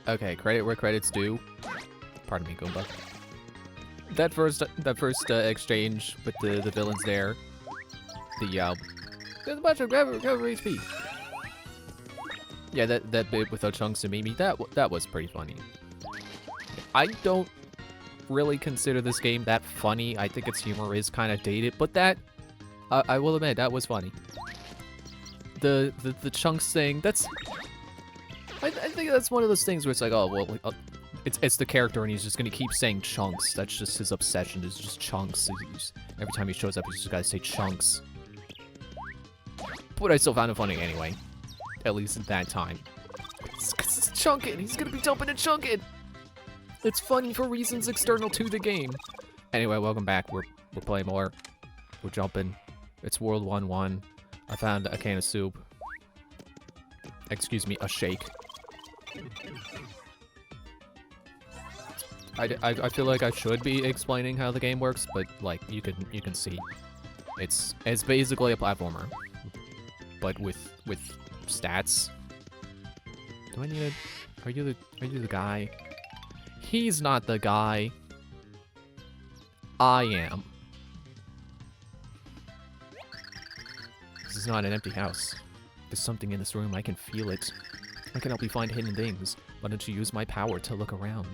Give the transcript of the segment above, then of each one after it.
Okay, credit where credit's due. Pardon me, Goomba. That first exchange with the villains there. There's a bunch of recover HP. Yeah, that bit with Chunks and Mimi, that was pretty funny. I don't really consider this game that funny. I think its humor is kind of dated, but that I will admit that was funny. The Chunks thing, that's I think that's one of those things where it's like, oh well, it's the character and he's just gonna keep saying Chunks. That's just his obsession. Is just Chunks. Every time he shows up, he's just gotta say Chunks. But I still found it funny anyway. At least at that time. It's Chunkin! He's gonna be jumping and chunking! It's funny for reasons external to the game. Anyway, welcome back. We're playing more. We're jumping. It's World 1-1. I found a can of soup. Excuse me, a shake. I feel like I should be explaining how the game works, but like you can see. It's basically a platformer. But with stats. Do I need a... Are you the guy? He's not the guy. I am. This is not an empty house. There's something in this room. I can feel it. I can help you find hidden things. Why don't you use my power to look around?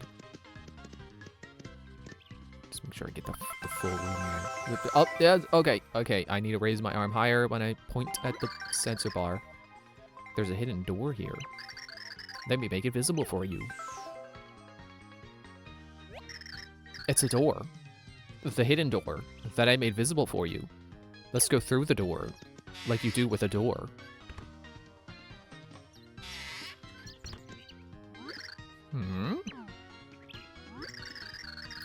Just make sure I get the full room here. Oh, yeah, okay. I need to raise my arm higher when I point at the sensor bar. There's a hidden door here. Let me make it visible for you. It's a door. The hidden door that I made visible for you. Let's go through the door, like you do with a door.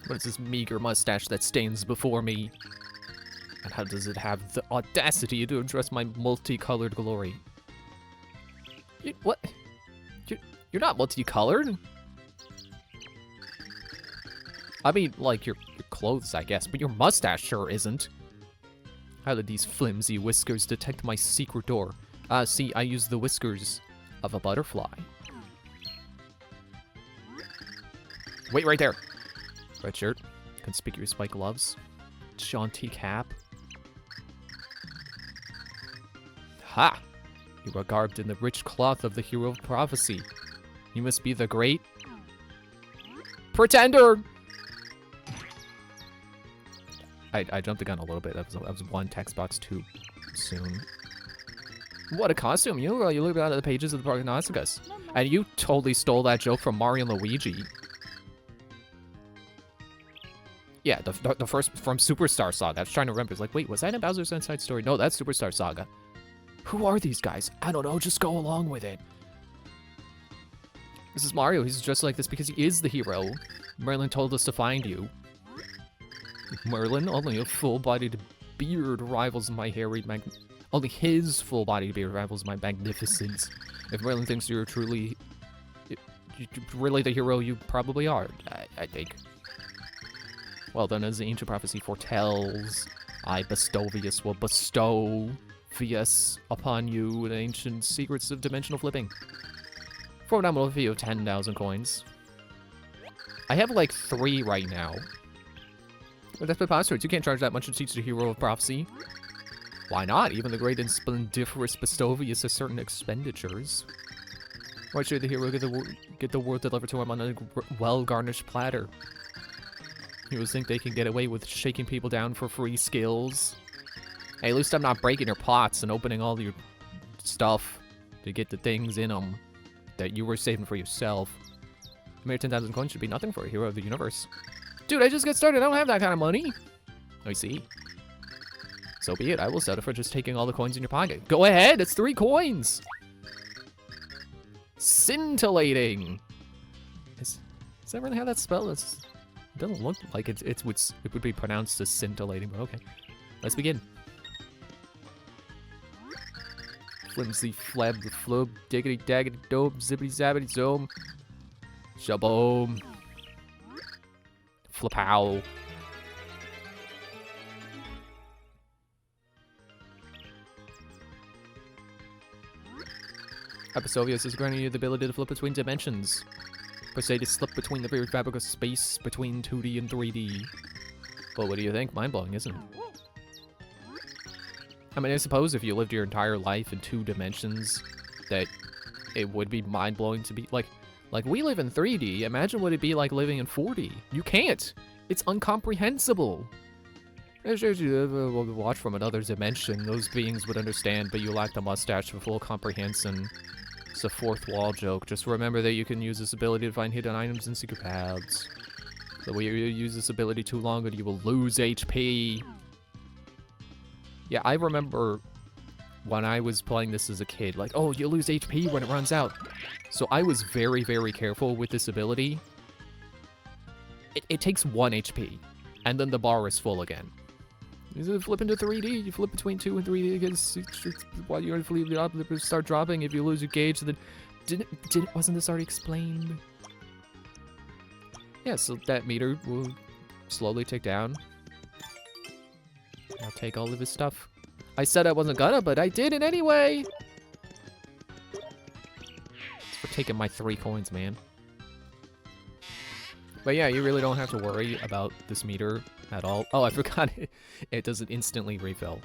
What is this meager mustache that stands before me? And how does it have the audacity to address my multicolored glory? What? You're not multicolored? I mean, like, your clothes, I guess, but your mustache sure isn't. How did these flimsy whiskers detect my secret door? See, I use the whiskers of a butterfly. Wait right there. Red shirt, conspicuous white gloves, jaunty cap. Ha! You are garbed in the rich cloth of the hero of prophecy. You must be the great... Pretender! I jumped the gun a little bit. That was one text box too soon. What a costume! You look out of the pages of the Prognosticus. And you totally stole that joke from Mario and Luigi. Yeah, the first from Superstar Saga. I was trying to remember. It's like, wait, was that in Bowser's Inside Story? No, that's Superstar Saga. Who are these guys? I don't know, just go along with it. This is Mario. He's dressed like this because he is the hero. Merlin told us to find you. Merlin, only a full-bodied beard rivals my hairy only his full-bodied beard rivals my magnificence. If Merlin thinks you're truly... really the hero, you probably are, I think. Well then, as the ancient prophecy foretells, I, Bestovius, will bestow Vius upon you the ancient secrets of dimensional flipping. For a nominal fee of 10,000 coins. I have like 3 right now. But that's preposterous. You can't charge that much to teach the hero of prophecy. Why not? Even the great and splendiferous Bestovius has certain expenditures. Why should the hero get the word delivered to him on a well-garnished platter? Heroes think they can get away with shaking people down for free skills. Hey, at least I'm not breaking your pots and opening all your stuff to get the things in them that you were saving for yourself. Mere 10,000 coins should be nothing for a hero of the universe. Dude, I just got started. I don't have that kind of money. I see. So be it. I will settle for just taking all the coins in your pocket. Go ahead. It's 3 coins. Scintillating. Is that really how that's spelled? It doesn't look like it would be pronounced as scintillating, but okay. Let's begin. Flimsy flab the flub, diggity daggity dope, zippity zappity zoom. Shaboom. Flapow. Episovius is granting you the ability to flip between dimensions. per se to slip between the very fabric of space between 2D and 3D. But what do you think? Mind-blowing, isn't it? I mean, I suppose if you lived your entire life in 2 dimensions, that it would be mind-blowing to be, like we live in 3D, imagine what it'd be like living in 4D. You can't! It's incomprehensible! As you watch from another dimension, those beings would understand, but you lack the mustache for full comprehension. It's a fourth wall joke. Just remember that you can use this ability to find hidden items and secret paths. The way you use this ability too long, and you will lose HP. Yeah, I remember when I was playing this as a kid, like, oh, you lose HP when it runs out. So I was very, very careful with this ability. It takes 1 HP, and then the bar is full again. You flip into 3D, you flip between 2 and 3D, because while you're flip up, start dropping. If you lose your gauge, then wasn't this already explained? Yeah, so that meter will slowly tick down. I'll take all of his stuff. I said I wasn't gonna, but I did it anyway! It's for taking my 3 coins, man. But yeah, you really don't have to worry about this meter at all. Oh, I forgot it doesn't instantly refill.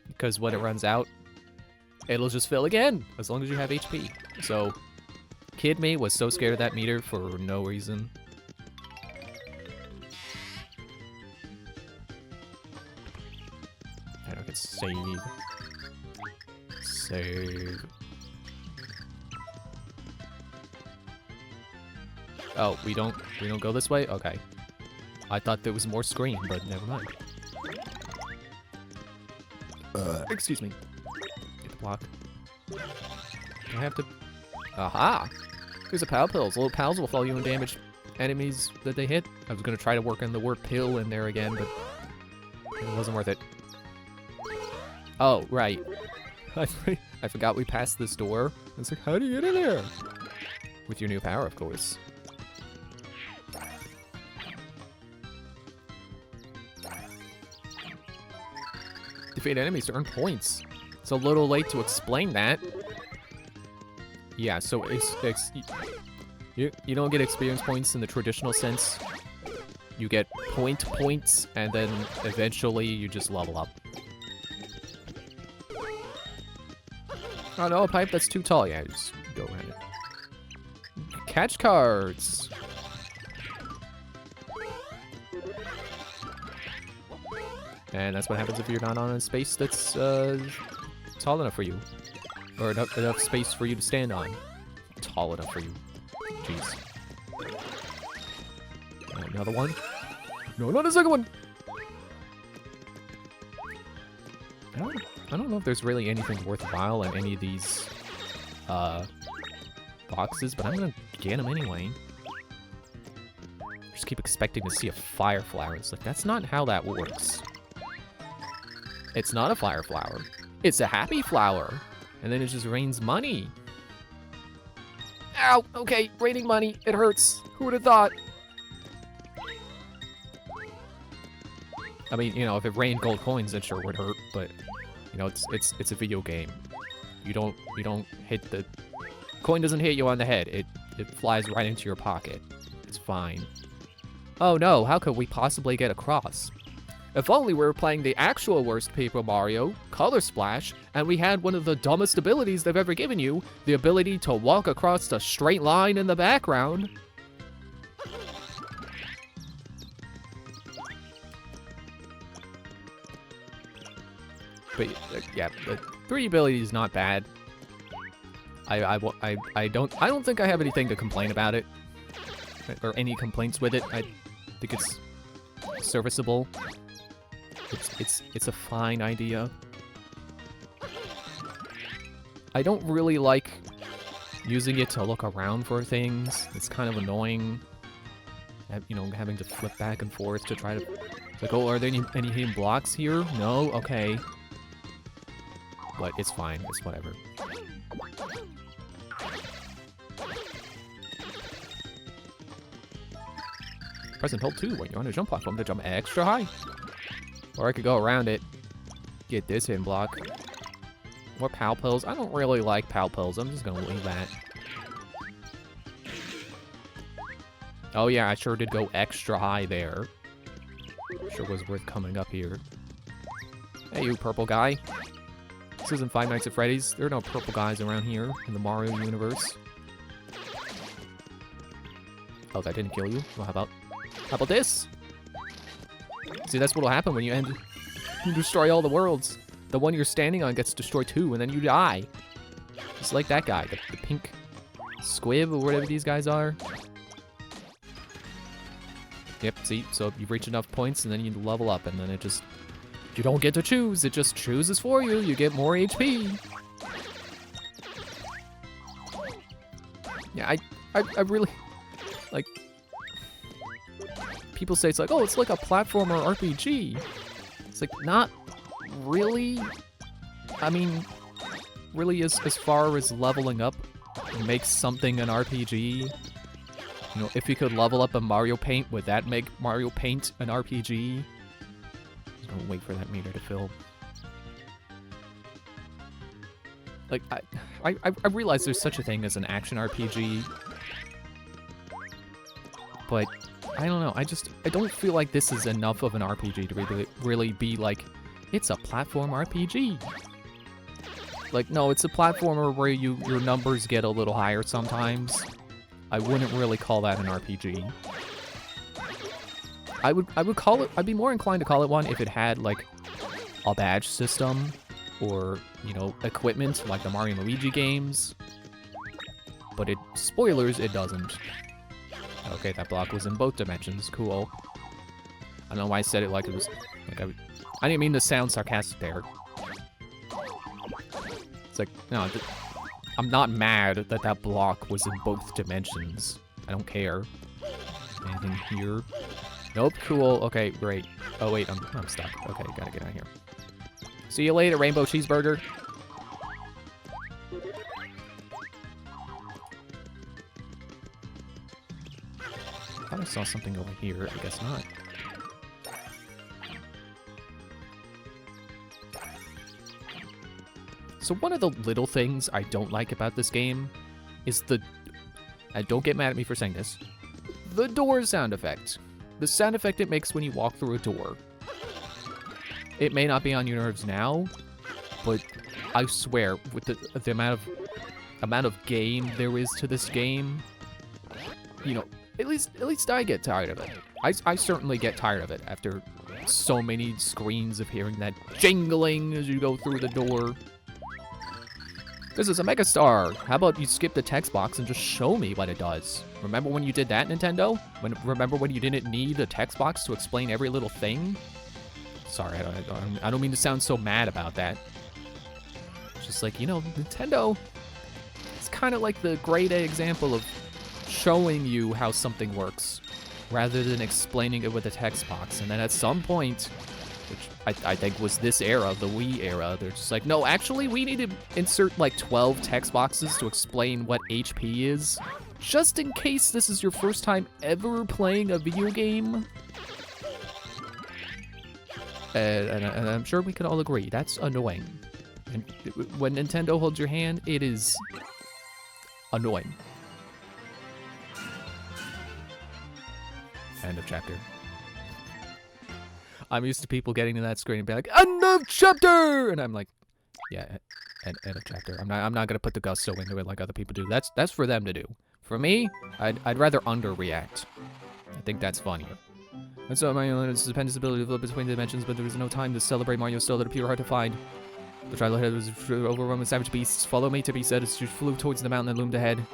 Because when it runs out, it'll just fill again, as long as you have HP. So, kid me was so scared of that meter for no reason. I don't get save. Save. Oh, we don't go this way? Okay. I thought there was more screen, but never mind. Excuse me. Get the block. I have to... Aha! There's a pal pills. Little pals will follow you and damage enemies that they hit. I was gonna try to work on the word pill in there again, but it wasn't worth it. Oh, right. I forgot we passed this door. It's like, how do you get in there? With your new power, of course. Defeat enemies to earn points. It's a little late to explain that. Yeah, so you don't get experience points in the traditional sense. You get points, and then eventually you just level up. Oh no, a pipe that's too tall. Yeah, just go ahead. Catch cards. And that's what happens if you're not on a space that's tall enough for you. Or enough space for you to stand on. Tall enough for you. Jeez. Another one. No, not a second one! I don't know if there's really anything worthwhile in any of these boxes, but I'm gonna get them anyway. Just keep expecting to see a fire flower. It's like, that's not how that works. It's not a fire flower. It's a happy flower. And then it just rains money. Ow! Okay, raining money. It hurts. Who would have thought? I mean, you know, if it rained gold coins, that sure would hurt, but you know, it's a video game. You don't hit the coin doesn't hit you on the head. It flies right into your pocket. It's fine. Oh no, how could we possibly get across? If only we were playing the actual worst Paper Mario, Color Splash, and we had one of the dumbest abilities they've ever given you, the ability to walk across a straight line in the background. But yeah, the 3D ability is not bad. I don't think I have anything to complain about it, or any complaints with it. I think it's serviceable. It's a fine idea. I don't really like using it to look around for things. It's kind of annoying. You know, having to flip back and forth to try to... It's like, oh, are there any hidden blocks here? No? Okay. But it's fine. It's whatever. Press and hold 2 when you're on a jump platform to jump extra high. Or I could go around it. Get this hidden block. More pal pills. I don't really like pal pills. I'm just gonna leave that. Oh yeah, I sure did go extra high there. Sure was worth coming up here. Hey, you purple guy. This isn't Five Nights at Freddy's. There are no purple guys around here in the Mario universe. Oh, that didn't kill you? Well, how about this? See, that's what'll happen when you destroy all the worlds. The one you're standing on gets destroyed too, and then you die. Just like that guy, the pink squib or whatever these guys are. Yep, see, so you've reached enough points and then you level up, and then it just... You don't get to choose, it just chooses for you. You get more HP. Yeah, I really... Like... People say it's like, oh, it's like a platformer RPG. It's like, not really. I mean, really as far as leveling up makes something an RPG. You know, if you could level up a Mario Paint, would that make Mario Paint an RPG? Just gonna wait for that meter to fill. Like, I realize there's such a thing as an action RPG, but I don't know, I don't feel like this is enough of an RPG to really be like, it's a platform RPG. Like, no, it's a platformer where your numbers get a little higher sometimes. I wouldn't really call that an RPG. I would call it, I'd be more inclined to call it one if it had, like, a badge system, or, you know, equipment, like the Mario and Luigi games. But spoilers, it doesn't. Okay, that block was in both dimensions. Cool. I don't know why I said it like it was... Like I didn't mean to sound sarcastic there. It's like, no, I'm not mad that that block was in both dimensions. I don't care. Anything here? Nope, cool. Okay, great. Oh, wait, I'm stuck. Okay, gotta get out of here. See you later, Rainbow Cheeseburger. I thought I saw something over here. I guess not. So one of the little things I don't like about this game is and don't get mad at me for saying this, the door sound effect. The sound effect it makes when you walk through a door. It may not be on your nerves now, but I swear, with the amount of game there is to this game, you know, at least I get tired of it. I certainly get tired of it after so many screens of hearing that jingling as you go through the door. This is a Megastar. How about you skip the text box and just show me what it does? Remember when you did that, Nintendo? Remember when you didn't need a text box to explain every little thing? Sorry, I don't mean to sound so mad about that. It's just like, you know, Nintendo, it's kind of like the grade A example of showing you how something works, rather than explaining it with a text box. And then at some point, which I think was this era, the Wii era, they're just like, no, actually, we need to insert like 12 text boxes to explain what HP is, just in case this is your first time ever playing a video game. And I'm sure we can all agree, that's annoying. And when Nintendo holds your hand, it is annoying. End of chapter. I'm used to people getting to that screen and being like, end of chapter! And I'm like, yeah, end of chapter. I'm not gonna put the gusto into it like other people do. That's for them to do. For me, I'd rather underreact. I think that's funnier. And so Mario learned its dependence ability to flip between dimensions, but there was no time to celebrate. Mario still had a pure hard to find. The trial ahead was overrun with savage beasts. Follow me, to be said, as she flew towards the mountain that loomed ahead.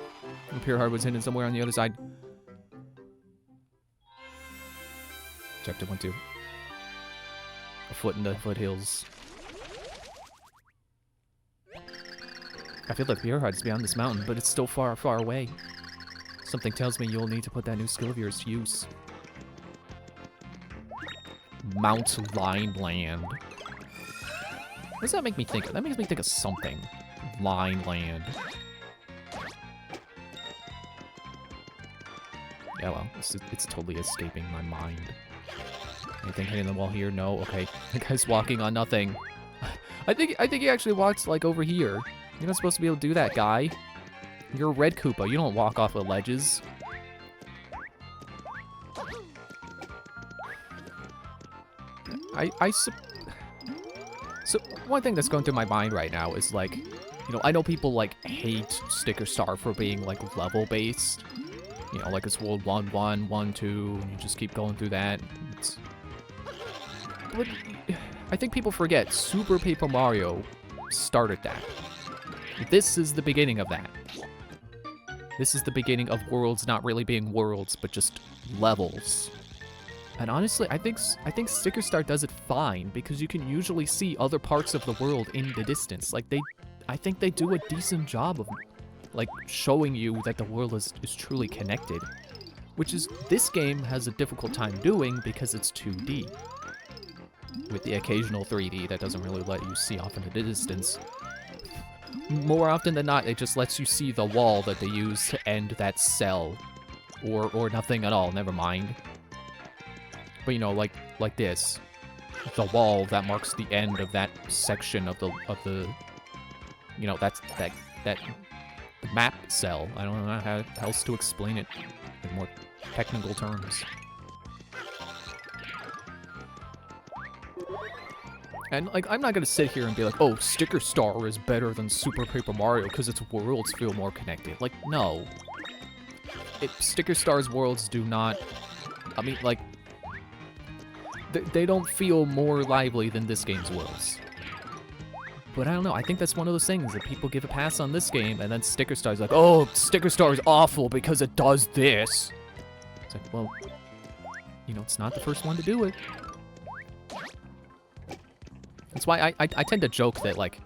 The pure heart was hidden somewhere on the other side. Chapter 1-2. A foot in the foothills. I feel like pure heart is beyond this mountain, but it's still far, far away. Something tells me you'll need to put that new skill of yours to use. Mount Line Land. What does that make me think of? That makes me think of something. Line Land. Yeah, well, it's totally escaping my mind. Anything hitting the wall here? No? Okay. The guy's walking on nothing. I think he actually walks, like, over here. You're not supposed to be able to do that, guy. You're a Red Koopa. You don't walk off of ledges. I So one thing that's going through my mind right now is like, I know people like hate Sticker Star for being like level based. Like it's World 1, 1, 1, 2, and you just keep going through that. But I think people forget Super Paper Mario started that. This is the beginning of that. This is the beginning of worlds not really being worlds, but just levels. And honestly, I think Sticker Star does it fine because you can usually see other parts of the world in the distance. Like I think they do a decent job of like showing you that the world is truly connected, which is this game has a difficult time doing because it's 2D. With the occasional 3D that doesn't really let you see off into the distance. More often than not, it just lets you see the wall that they use to end that cell. Or nothing at all, never mind. But like this. The wall that marks the end of that section of the that's that map cell. I don't know how else to explain it in more technical terms. And, like, I'm not gonna sit here and be like, oh, Sticker Star is better than Super Paper Mario because its worlds feel more connected. Like, no. Sticker Star's worlds do not... I mean, like... They don't feel more lively than this game's worlds. But I don't know, I think that's one of those things that people give a pass on this game, and then Sticker Star's like, oh, Sticker Star is awful because it does this. It's like, well, it's not the first one to do it. That's why I tend to joke that, like,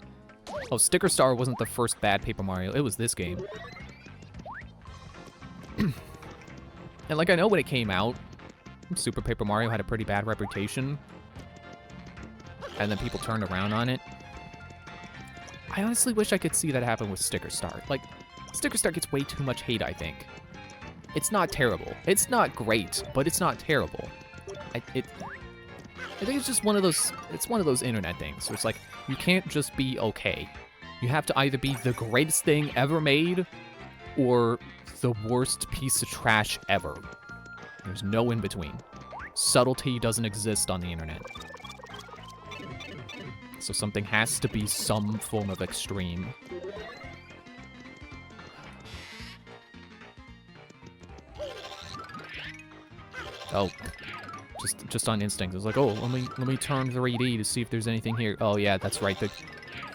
oh, Sticker Star wasn't the first bad Paper Mario, it was this game. And, like, I know when it came out, Super Paper Mario had a pretty bad reputation. And then people turned around on it. I honestly wish I could see that happen with Sticker Star. Like, Sticker Star gets way too much hate, I think. It's not terrible. It's not great, but it's not terrible. I think it's just one of those internet things where it's like, you can't just be okay. You have to either be the greatest thing ever made or the worst piece of trash ever. There's no in between. Subtlety doesn't exist on the internet. So something has to be some form of extreme. Oh. Just on instinct. It was like, oh, let me turn 3D to see if there's anything here. Oh yeah, that's right.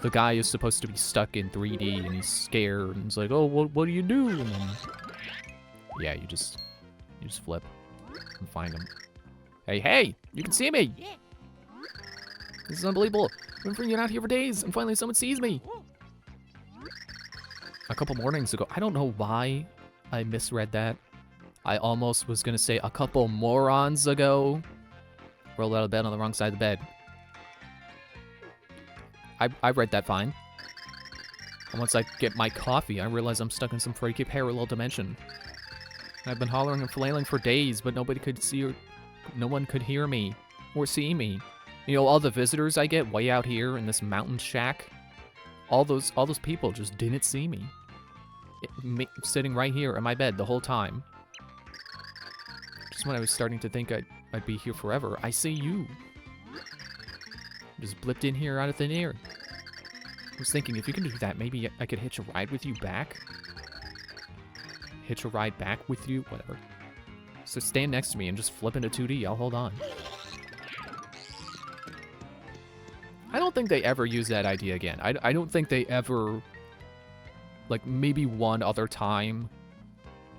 The guy is supposed to be stuck in 3D and he's scared and it's like, oh, what do you do? And then, yeah, you just flip and find him. Hey, you can see me. This is unbelievable. I've been freaking out here for days and finally someone sees me. A couple mornings ago, I don't know why I misread that. I almost was gonna say a couple morons ago. Rolled out of bed on the wrong side of the bed. I read that fine. And once I get my coffee, I realize I'm stuck in some freaky parallel dimension. I've been hollering and flailing for days, but nobody could see or no one could hear me or see me. All the visitors I get way out here in this mountain shack, all those people just didn't see me. Sitting right here in my bed the whole time. Just when I was starting to think I'd be here forever, I see you. Just blipped in here out of thin air. I was thinking, if you can do that, maybe I could hitch a ride with you back? Hitch a ride back with you? Whatever. So stand next to me and just flip into 2D. I'll hold on. I don't think they ever use that idea again. I don't think they ever... Like, maybe one other time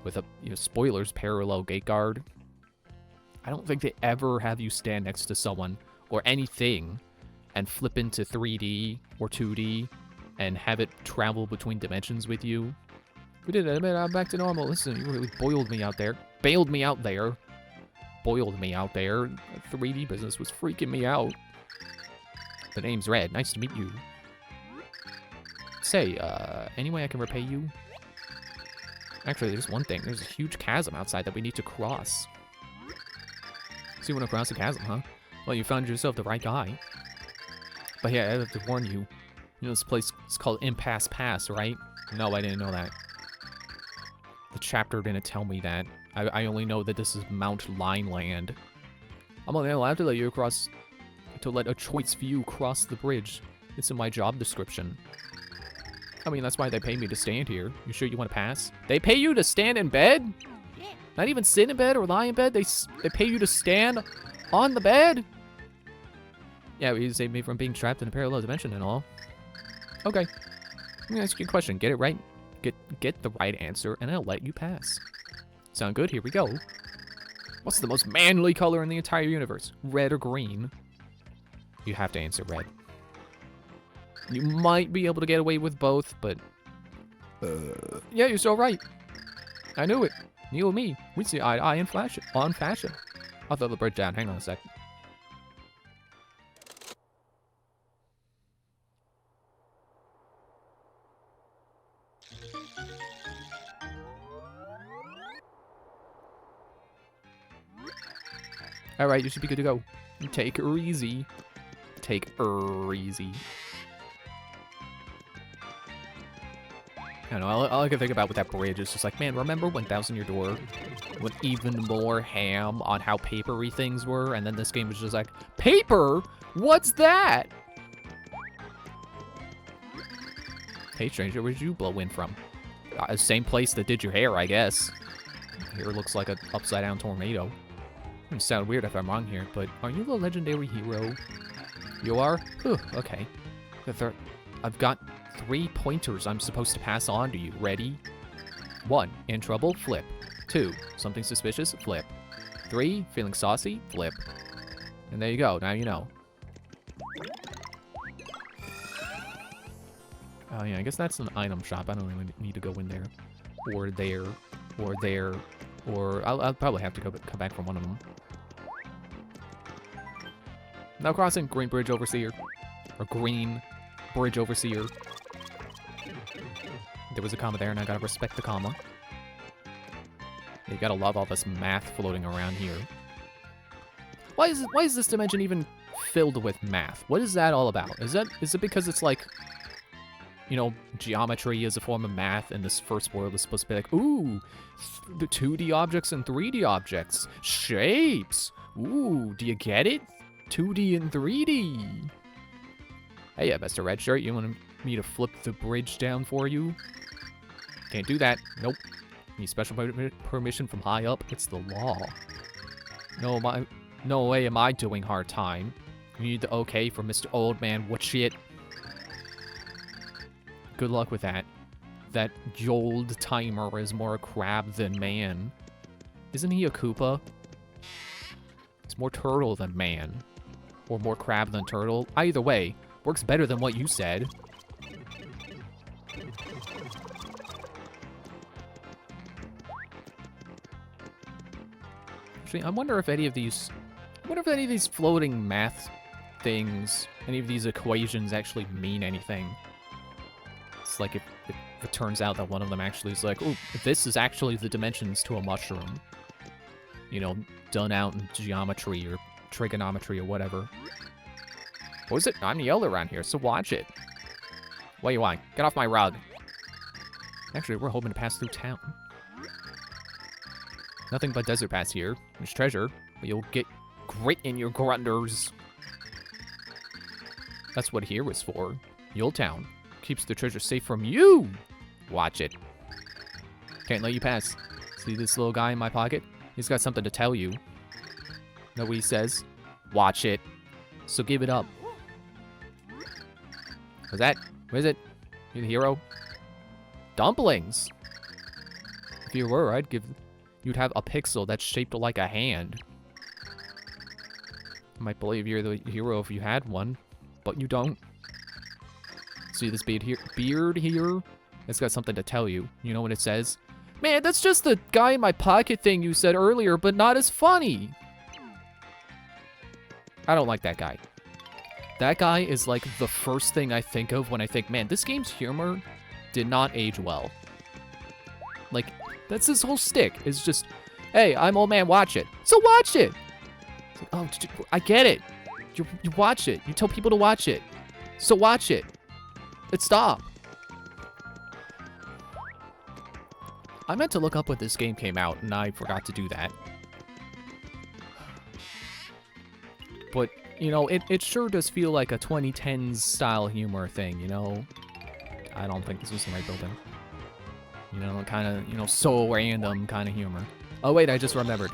with a, spoilers, parallel gate guard. I don't think they ever have you stand next to someone or anything and flip into 3D or 2D and have it travel between dimensions with you. We did it, I'm back to normal. Listen, you really boiled me out there. Bailed me out there. Boiled me out there. The 3D business was freaking me out. The name's Red. Nice to meet you. Say, any way I can repay you? Actually, there's one thing. There's a huge chasm outside that we need to cross. So you want to cross the chasm, huh? Well, you found yourself the right guy. But yeah, I have to warn you. This place is called Impasse Pass, right? No, I didn't know that. The chapter didn't tell me that. I only know that this is Mount Lineland. I'm only allowed to let you across to let a choice view cross the bridge. It's in my job description. I mean, that's why they pay me to stand here. You sure you want to pass? They pay you to stand in bed? Not even sit in bed or lie in bed? They pay you to stand on the bed? Yeah, you saved me from being trapped in a parallel dimension and all. Okay. Let me ask you a question. Get it right. Get the right answer, and I'll let you pass. Sound good? Here we go. What's the most manly color in the entire universe? Red or green? You have to answer red. You might be able to get away with both, but... yeah, you're so right. I knew it. You and me, we see eye to eye in on fashion. I'll throw the bridge down. Hang on a sec. Alright, you should be good to go. Take her easy. Take her easy. I don't know, all I can think about with that bridge is just like, man, remember when Thousand Year Door went even more ham on how papery things were, and then this game was just like, paper? What's that? Hey, stranger, where'd you blow in from? Same place that did your hair, I guess. Hair looks like an upside-down tornado. It sound weird if I'm wrong here, but are you the legendary hero? You are? Whew, okay. I've got 3 pointers I'm supposed to pass on to you. Ready? 1. In trouble? Flip. 2. Something suspicious? Flip. 3. Feeling saucy? Flip. And there you go. Now you know. Oh yeah, I guess that's an item shop. I don't really need to go in there. Or there. Or there. Or I'll probably have to come back from one of them. Now crossing. Green Bridge Overseer. Or Green Bridge Overseer. There was a comma there, and I gotta respect the comma. You gotta love all this math floating around here. Why is this dimension even filled with math? What is that all about? Is it because it's like, you know, geometry is a form of math, and this first world is supposed to be like, ooh, the 2D objects and 3D objects, shapes. Ooh, do you get it? 2D and 3D. Hey, Mr. Redshirt, you want me to flip the bridge down for you? Can't do that. Nope. Need special permission from high up. It's the law. No way am I doing hard time. You need the okay from Mr. Old Man Whatshit. Good luck with that. That old timer is more a crab than man. Isn't he a Koopa? It's more turtle than man. Or more crab than turtle. Either way, works better than what you said. Actually, I wonder if any of these floating math things, any of these equations actually mean anything. It's like if it turns out that one of them actually is like, oh, this is actually the dimensions to a mushroom. You know, done out in geometry or trigonometry or whatever. What is it? I'm the elder around here, so watch it. What do you want? Get off my rug. Actually, we're hoping to pass through town. Nothing but desert pass here. There's treasure, but you'll get grit in your grunders. That's what here is for. Yuletown keeps the treasure safe from you. Watch it. Can't let you pass. See this little guy in my pocket? He's got something to tell you. Know what he says? Watch it. So give it up. What's that? What is it? You the hero? Dumplings. If you were, you'd have a pixel that's shaped like a hand. I might believe you're the hero if you had one, but you don't. See this beard here? It's got something to tell you. You know what it says? Man, that's just the guy in my pocket thing you said earlier, but not as funny. I don't like that guy. That guy is like the first thing I think of when I think, man, this game's humor did not age well. Like, that's his whole stick. It's just, hey, I'm old man, watch it. So watch it. Like, oh, I get it. You watch it. You tell people to watch it. So watch it. Let's stop. I meant to look up when this game came out, and I forgot to do that. But you know, it sure does feel like a 2010s style humor thing, you know? I don't think this was the right building. You know, kind of, you know, so random kind of humor. Oh, wait, I just remembered.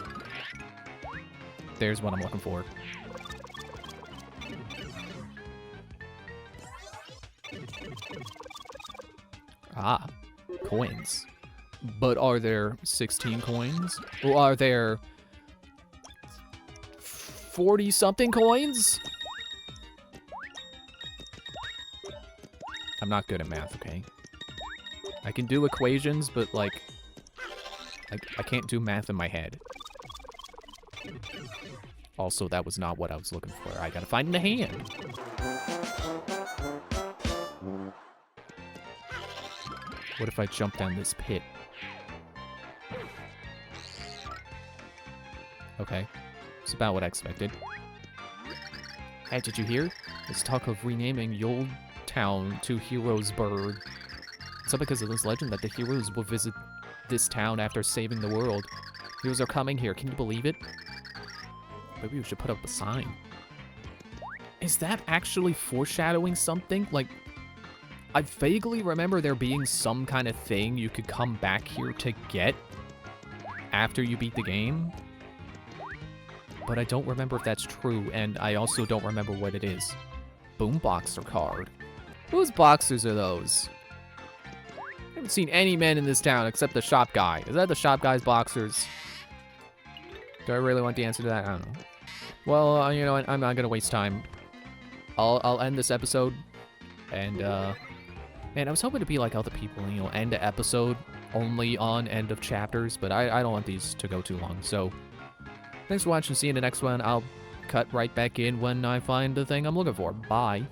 There's what I'm looking for. Ah, coins. But are there 16 coins? Or are there 40-something coins? I'm not good at math, okay? I can do equations, but, like, I can't do math in my head. Also, that was not what I was looking for. I gotta find the hand. What if I jump down this pit? Okay. It's about what I expected. Hey, did you hear? There's talk of renaming Yule Town to Heroesburg. It's all because of this legend that the heroes will visit this town after saving the world. Heroes are coming here. Can you believe it? Maybe we should put up a sign. Is that actually foreshadowing something? Like, I vaguely remember there being some kind of thing you could come back here to get after you beat the game. But I don't remember if that's true, and I also don't remember what it is. Boomboxer card. Whose boxers are those? I haven't seen any men in this town except the shop guy. Is that the shop guy's boxers? Do I really want the answer to that? I don't know. Well, you know what? I'm not gonna waste time. I'll end this episode, and man, I was hoping to be like other people, you know, end the episode only on end of chapters, but I don't want these to go too long. So, thanks for watching. See you in the next one. I'll cut right back in when I find the thing I'm looking for. Bye.